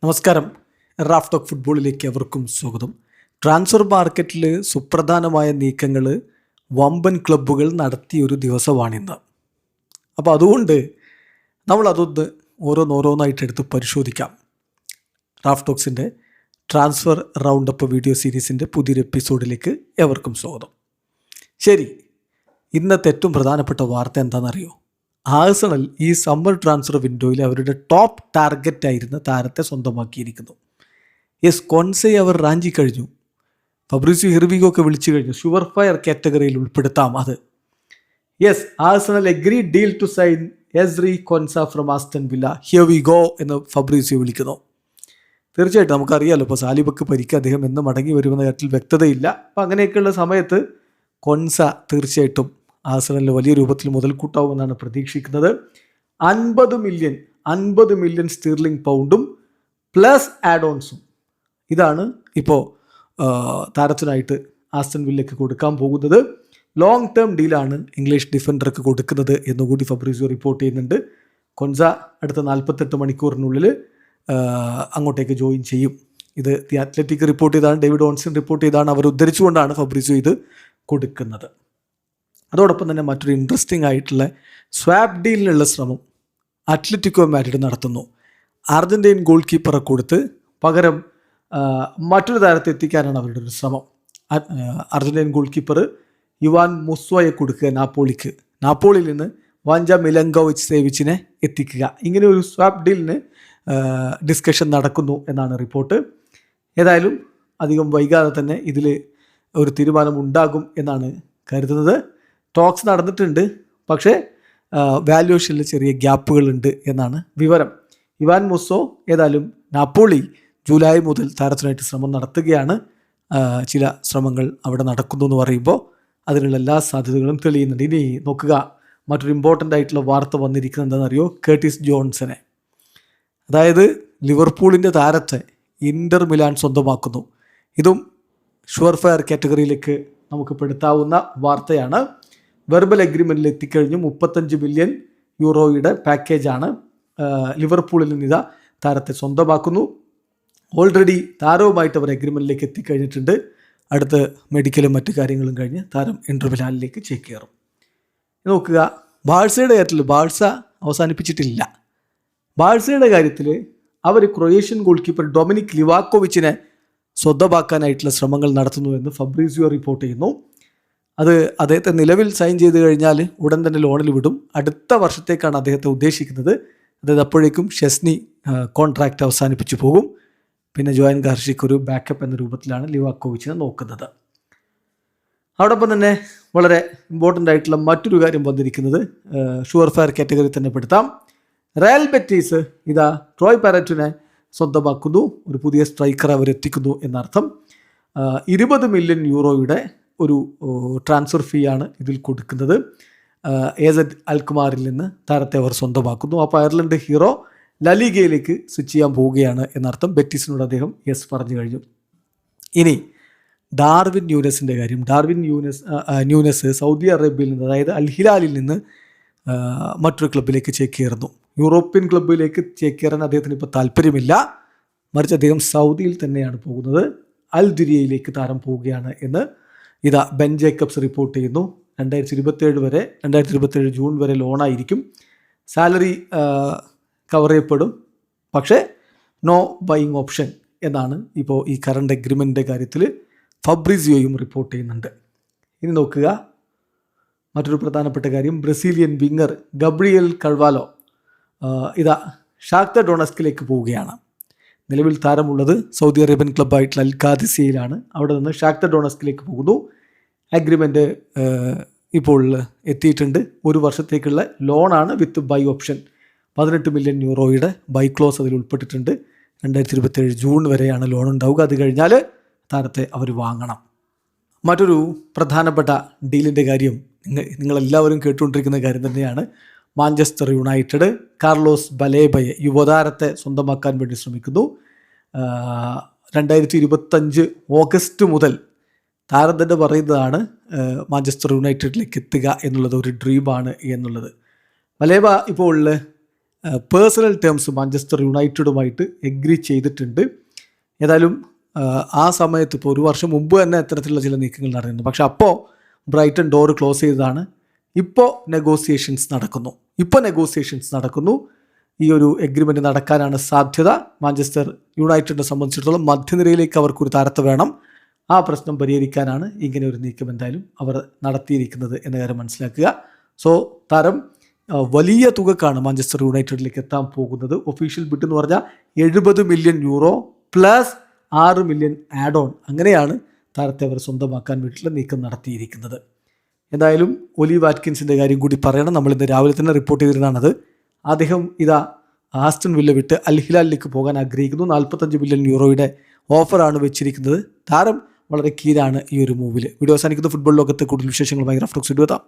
നമസ്കാരം. Raf talk ഫുട്ബോളിലേക്ക് എവർക്കും സ്വാഗതം. ട്രാൻസ്ഫർ മാർക്കറ്റിൽ സുപ്രധാനമായ നീക്കങ്ങൾ വമ്പൻ ക്ലബ്ബുകൾ നടത്തിയൊരു ദിവസമാണിന്ന്. അപ്പോൾ അതുകൊണ്ട് നമ്മളതൊന്ന് ഓരോന്നായിട്ട് എടുത്ത് പരിശോധിക്കാം. റാഫ് ടോക്സിൻ്റെ ട്രാൻസ്ഫർ റൗണ്ട് അപ്പ് വീഡിയോ സീരീസിൻ്റെ പുതിയൊരു എപ്പിസോഡിലേക്ക് എവർക്കും സ്വാഗതം. ശരി, ഇന്നത്തെ ഏറ്റവും പ്രധാനപ്പെട്ട വാർത്ത എന്താണെന്നറിയോ? ആഴ്സണൽ ഈ സമ്മർ ട്രാൻസ്ഫർ വിൻഡോയിൽ അവരുടെ ടോപ്പ് ടാർഗറ്റ് ആയിരുന്ന താരത്തെ സ്വന്തമാക്കിയിരിക്കുന്നു. കൊൻസയെ അവർ റാഞ്ചി കഴിഞ്ഞു. ഫബ്രീസിയോ ഹിർവിഗോ ഒക്കെ വിളിച്ചു കഴിഞ്ഞു. ഷുവർ ഫയർ കാറ്റഗറിയിൽ ഉൾപ്പെടുത്താം അത്. Arsenal agree deal to sign Ezri Konsa from Aston Villa. Here we go എന്ന് ഫബ്രീസിയോ വിളിക്കുന്നു. തീർച്ചയായിട്ടും നമുക്കറിയാമല്ലോ, ഇപ്പോൾ സാലിബക്ക് പരിക്ക്, അദ്ദേഹം എന്ന് മടങ്ങി വരുമെന്ന കാര്യത്തിൽ വ്യക്തതയില്ല. അപ്പോൾ അങ്ങനെയൊക്കെയുള്ള സമയത്ത് കൊൻസ തീർച്ചയായിട്ടും ആഴ്സണലിന് വലിയ രൂപത്തിൽ മുതൽക്കൂട്ടാവുമെന്നാണ് പ്രതീക്ഷിക്കുന്നത്. 50 മില്യൺ സ്റ്റീർലിംഗ് പൗണ്ടും പ്ലസ് ആഡ് ഓൺസും ഇതാണ് ഇപ്പോൾ താരത്തിനായിട്ട് ആസ്റ്റൺ വില്ലയ്ക്ക് കൊടുക്കാൻ പോകുന്നത്. ലോങ് ടേം ഡീലാണ് ഇംഗ്ലീഷ് ഡിഫൻഡർക്ക് കൊടുക്കുന്നത് എന്നുകൂടി ഫബ്രീസിയോ റിപ്പോർട്ട് ചെയ്യുന്നുണ്ട്. കൊൻസ അടുത്ത 48 മണിക്കൂറിനുള്ളിൽ അങ്ങോട്ടേക്ക് ജോയിൻ ചെയ്യും. ഇത് ദി അത്ലറ്റിക് റിപ്പോർട്ട് ചെയ്താണ്, ഡേവിഡ് ഓൺസൺ റിപ്പോർട്ട് ചെയ്താണ്. അവർ ഉദ്ധരിച്ചുകൊണ്ടാണ് ഫബ്രീസിയോ ഇത് കൊടുക്കുന്നത്. അതോടൊപ്പം തന്നെ മറ്റൊരു ഇൻട്രസ്റ്റിംഗ് ആയിട്ടുള്ള സ്വാപ്പ് ഡീലിനുള്ള ശ്രമം അത്ലറ്റിക്കോ മാഡ്രിഡ് നടത്തുന്നു. അർജന്റീൻ ഗോൾ കീപ്പറെ കൊടുത്ത് പകരം മറ്റൊരു താരത്തെ എത്തിക്കാനാണ് അവരുടെ ഒരു ശ്രമം. അർജന്റീൻ ഗോൾ കീപ്പർ യുവാൻ മുസ്വയെ കൊടുക്കുക നാപ്പോളിക്ക്. നാപ്പോളിയിൽ നിന്ന് വാഞ്ച മിലങ്കോവിച്ച് സേവിച്ചിനെ എത്തിക്കുക. ഇങ്ങനെ ഒരു സ്വാപ്പ് ഡീലിന് ഡിസ്കഷൻ നടക്കുന്നു എന്നാണ് റിപ്പോർട്ട്. ഏതായാലും അധികം വൈകാതെ തന്നെ ഇതിൽ ഒരു തീരുമാനം ഉണ്ടാകും എന്നാണ് കരുതുന്നത്. ടോക്സ് നടന്നിട്ടുണ്ട്, പക്ഷേ വാല്യുവേഷനിൽ ചെറിയ ഗ്യാപ്പുകളുണ്ട് എന്നാണ് വിവരം. ഇവാൻ മുസോ ഏതായാലും നാപ്പോളി ജൂലൈ മുതൽ താരത്തിനായിട്ട് ശ്രമം നടത്തുകയാണ്. ചില ശ്രമങ്ങൾ അവിടെ നടക്കുന്നു എന്ന് പറയുമ്പോൾ അതിനുള്ള എല്ലാ സാധ്യതകളും തെളിയുന്നുണ്ട്. ഇനി നോക്കുക, മറ്റൊരു ഇമ്പോർട്ടൻ്റ് ആയിട്ടുള്ള വാർത്ത വന്നിരിക്കുന്നത് എന്താണെന്നറിയോ? കേർട്ടിസ് ജോൺസനെ, അതായത് ലിവർപൂളിൻ്റെ താരത്തെ ഇൻ്റർ മിലാൻ സ്വന്തമാക്കുന്നു. ഇതും ഷുവർ ഫയർ കാറ്റഗറിയിലേക്ക് നമുക്ക് പെടുത്താവുന്ന വാർത്തയാണ്. വെർബൽ എഗ്രിമെൻറ്റിൽ എത്തിക്കഴിഞ്ഞു. 35 മില്യൺ യൂറോയുടെ പാക്കേജാണ്. ലിവർപൂളിൽ നിന്ന് ഇതാ താരത്തെ സ്വന്തമാക്കുന്നു. ഓൾറെഡി താരവുമായിട്ട് അവർ എഗ്രിമെൻറ്റിലേക്ക് എത്തിക്കഴിഞ്ഞിട്ടുണ്ട്. അടുത്ത് മെഡിക്കലും മറ്റു കാര്യങ്ങളും കഴിഞ്ഞ് താരം ഇൻ്റർ മിലാനിലേക്ക് ചേക്കേറും. നോക്കുക, ബാഴ്സയുടെ കാര്യത്തിൽ ബാഴ്സ അവസാനിപ്പിച്ചിട്ടില്ല. ബാഴ്സയുടെ കാര്യത്തിൽ അവർ ക്രൊയേഷ്യൻ ഗോൾ കീപ്പർ ഡൊമിനിക് ലിവാക്കോവിച്ചിനെ സ്വന്തമാക്കാനായിട്ടുള്ള ശ്രമങ്ങൾ നടത്തുന്നു എന്ന് ഫബ്രീസിയോ റിപ്പോർട്ട് ചെയ്യുന്നു. അത് അദ്ദേഹത്തെ നിലവിൽ സൈൻ ചെയ്ത് കഴിഞ്ഞാൽ ഉടൻ തന്നെ ലോണിൽ വിടും. അടുത്ത വർഷത്തേക്കാണ് അദ്ദേഹത്തെ ഉദ്ദേശിക്കുന്നത്. അതായത് അപ്പോഴേക്കും ഷെസ്നി കോൺട്രാക്റ്റ് അവസാനിപ്പിച്ചു പോകും. പിന്നെ ജോയൻ ഗാർഷിക്ക് ഒരു ബാക്കപ്പ് എന്ന രൂപത്തിലാണ് ലിവാക്കോവിച്ചിനെ നോക്കുന്നത്. അതോടൊപ്പം തന്നെ വളരെ ഇമ്പോർട്ടൻ്റ് ആയിട്ടുള്ള മറ്റൊരു കാര്യം വന്നിരിക്കുന്നത് ഷുവർ ഫയർ കാറ്റഗറി തന്നെ പെടുത്താം. റയൽ ബെറ്റീസ് ഇതാ ട്രോയ് പാരറ്റിനെ സ്വന്തമാക്കുന്നു. ഒരു പുതിയ സ്ട്രൈക്കർ അവരെത്തിക്കുന്നു എന്നർത്ഥം. 20 മില്യൺ യൂറോയുടെ ഒരു ട്രാൻസ്ഫർ ഫീ ആണ് ഇതിൽ കൊടുക്കുന്നത്. AZ അൽക്കുമാറിൽ നിന്ന് താരത്തെ അവർ സ്വന്തമാക്കുന്നു. അപ്പോൾ അയർലൻഡ് ഹീറോ ലലീഗയിലേക്ക് സ്വിച്ച് ചെയ്യാൻ പോവുകയാണ് എന്നർത്ഥം. ബെറ്റീസിനോട് അദ്ദേഹം യെസ് പറഞ്ഞു കഴിഞ്ഞു. ഇനി ഡാർവിൻ ന്യൂനസിൻ്റെ കാര്യം. ന്യൂനസ് സൗദി അറേബ്യയിൽ നിന്ന്, അതായത് അൽ ഹിലാലിൽ നിന്ന് മറ്റൊരു ക്ലബിലേക്ക് ചേക്കേറുന്നു. യൂറോപ്യൻ ക്ലബിലേക്ക് ചേക്കേറാൻ അദ്ദേഹത്തിന് ഇപ്പോൾ താല്പര്യമില്ല. മറിച്ച് അദ്ദേഹം സൗദിയിൽ തന്നെയാണ് പോകുന്നത്. അൽ ദുരിയയിലേക്ക് താരം പോവുകയാണ് എന്ന് ഇതാ ബെൻ ജേക്കബ്സ് റിപ്പോർട്ട് ചെയ്യുന്നു. 2027 ജൂൺ വരെ ലോണായിരിക്കും. സാലറി കവർ ചെയ്യപ്പെടും, പക്ഷേ നോ ബൈയിങ് ഓപ്ഷൻ എന്നാണ് ഇപ്പോൾ ഈ കറണ്ട് എഗ്രിമെൻറ്റിൻ്റെ കാര്യത്തിൽ ഫബ്രീസിയോയും റിപ്പോർട്ട് ചെയ്യുന്നുണ്ട്. ഇനി നോക്കുക, മറ്റൊരു പ്രധാനപ്പെട്ട കാര്യം, ബ്രസീലിയൻ വിങ്ങർ ഗബ്രിയേൽ കൾവാലോ ഇതാ ഷാക്തർ ഡൊണസ്കിലേക്ക് പോവുകയാണ്. നിലവിൽ താരമുള്ളത് സൗദി അറേബ്യൻ ക്ലബ്ബായിട്ടുള്ള അൽ ഖാദിസിയയിലാണ്. അവിടെ നിന്ന് ഷാക്തർ ഡൊണസ്കിലേക്ക് പോകുന്നു. അഗ്രിമെൻറ്റ് ഇപ്പോൾ എത്തിയിട്ടുണ്ട്. 1 വർഷത്തേക്കുള്ള ലോണാണ് വിത്ത് ബൈ ഓപ്ഷൻ. 18 മില്യൺ യൂറോയുടെ ബൈ ക്ലോസ് അതിൽ ഉൾപ്പെട്ടിട്ടുണ്ട്. 2027 ജൂൺ വരെയാണ് ലോൺ ഉണ്ടാവുക. അത് കഴിഞ്ഞാൽ താരത്തെ അവർ വാങ്ങണം. മറ്റൊരു പ്രധാനപ്പെട്ട ഡീലിൻ്റെ കാര്യം നിങ്ങളെല്ലാവരും കേട്ടുകൊണ്ടിരിക്കുന്ന കാര്യം തന്നെയാണ്. മാഞ്ചസ്റ്റർ യുണൈറ്റഡ് കാർലോസ് ബലേബയെ, യുവതാരത്തെ സ്വന്തമാക്കാൻ വേണ്ടി ശ്രമിക്കുന്നു. 2025 ഓഗസ്റ്റ് മുതൽ താരം തന്നെ പറയുന്നതാണ് മാഞ്ചസ്റ്റർ യുണൈറ്റഡിലേക്ക് എത്തുക എന്നുള്ളത് ഒരു ഡ്രീമാണ് എന്നുള്ളത്. ബലേബ ഇപ്പോൾ പേഴ്സണൽ ടേംസ് മാഞ്ചസ്റ്റർ യുണൈറ്റഡുമായിട്ട് എഗ്രി ചെയ്തിട്ടുണ്ട്. ഏതായാലും ആ സമയത്ത് ഇപ്പോൾ ഒരു വർഷം മുമ്പ് തന്നെ അത്തരത്തിലുള്ള ചില നീക്കങ്ങൾ നടന്നിട്ടുണ്ട്. പക്ഷെ അപ്പോൾ ബ്രൈറ്റൺ ഡോർ ക്ലോസ് ചെയ്തതാണ്. ഇപ്പോൾ നെഗോസിയേഷൻസ് നടക്കുന്നു. ഈ ഒരു എഗ്രിമെൻറ്റ് നടക്കാനാണ് സാധ്യത. മാഞ്ചസ്റ്റർ യുണൈറ്റഡിനെ സംബന്ധിച്ചിടത്തോളം മധ്യനിരയിലേക്ക് അവർക്കൊരു താരത്തെ വേണം. ആ പ്രശ്നം പരിഹരിക്കാനാണ് ഇങ്ങനെ ഒരു നീക്കം എന്തായാലും അവർ നടത്തിയിരിക്കുന്നത് എന്ന കാര്യം മനസ്സിലാക്കുക. സോ താരം വലിയ തുകക്കാണ് മാഞ്ചസ്റ്റർ യുണൈറ്റഡിലേക്ക് എത്താൻ പോകുന്നത്. ഒഫീഷ്യൽ ബിഡ് എന്ന് പറഞ്ഞാൽ 70 million euro plus 6 million add on. അങ്ങനെയാണ് താരത്തെ അവർ സ്വന്തമാക്കാൻ വേണ്ടിയിട്ടുള്ള നീക്കം നടത്തിയിരിക്കുന്നത്. എന്തായാലും ഒലി വാറ്റ്കിൻസിൻ്റെ കാര്യം കൂടി പറയണം. നമ്മളിന്ന് രാവിലെ തന്നെ റിപ്പോർട്ട് ചെയ്തിരുന്നതാണത്. അദ്ദേഹം ആസ്റ്റൺ വില്ല വിട്ട് അൽ ഹിലാലിലേക്ക് പോകാൻ ആഗ്രഹിക്കുന്നു. 45 മില്യൺ യൂറോയുടെ ഓഫറാണ് വെച്ചിരിക്കുന്നത്. താരം വളരെ കീഴാണ് ഈ ഒരു മൂവിൽ. വീഡിയോ അവസാനിക്കുന്ന ഫുട്ബോൾ ലോകത്തെ കൂടുതൽ വിശേഷങ്ങളുമായി റഫ്റ്റോക്സ് എത്താം.